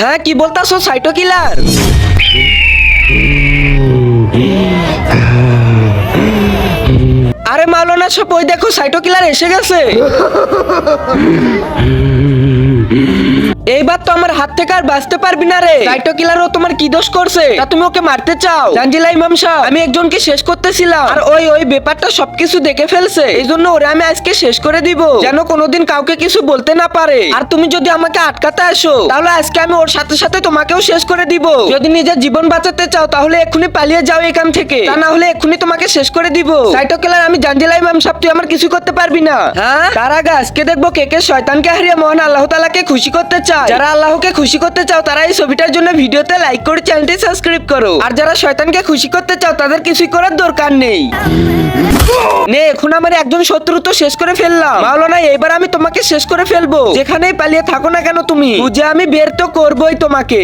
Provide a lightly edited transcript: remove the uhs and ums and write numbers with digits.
হ্যাঁ কি বলতাছো সাইটো কিলার? আরে মাওলানা সব ওই দেখো সাইটো কিলার এসে গেছে। এইবার তো আমার হাত থেকে আর বাঁচতে পারবি না রে। সাইটো কিলার ও তোমার কি দোষ করছে তা তুমি ওকে মারতে চাও? জাঞ্জিলা ইমাম সাহেব, আমি একজনকে শেষ করতেছিলাম আর ওই ব্যাপারটা সবকিছু দেখে ফেলছে, এই জন্য ওরে আমি আজকে শেষ করে দিব, যেন কোনোদিন কাউকে কিছু বলতে না পারে। আর তুমি যদি আমাকে আটকাতে আসো তাহলে আজকে আমি ওর সাথে সাথে তোমাকেও শেষ করে দিব। যদি নিজের জীবন বাঁচাতে চাও তাহলে এক্ষুনি পালিয়ে যাও এখান থেকে, তা না হলে এক্ষুনি তোমাকে শেষ করে দিব। সাইটো কিলার, আমি জাঞ্জিলা ইমাম সাহেব, তুই আমার কিছু করতে পারবি না। হ্যাঁ, তার আগে আজকে দেখবো কে কে শয়তানকে হারিয়ে মহান আল্লাহ তাআলাকে খুশি করতে চায়। যারা আল্লাহকে খুশি করতে চাও তারা এই ছবিটার জন্য ভিডিওতে লাইক করে চ্যানেলটি সাবস্ক্রাইব করো, আর যারা শয়তানকে খুশি করতে চাও তাদের কিছুই করার দরকার নেই। নে, এখন আমার একজন শত্রু তো শেষ করে ফেললাম। মাওলানা এবার আমি তোমাকে শেষ করে ফেলবো, যেখানেই পালিয়ে থাকো না কেন তুমি, বুঝে আমি বের তো করবোই তোমাকে।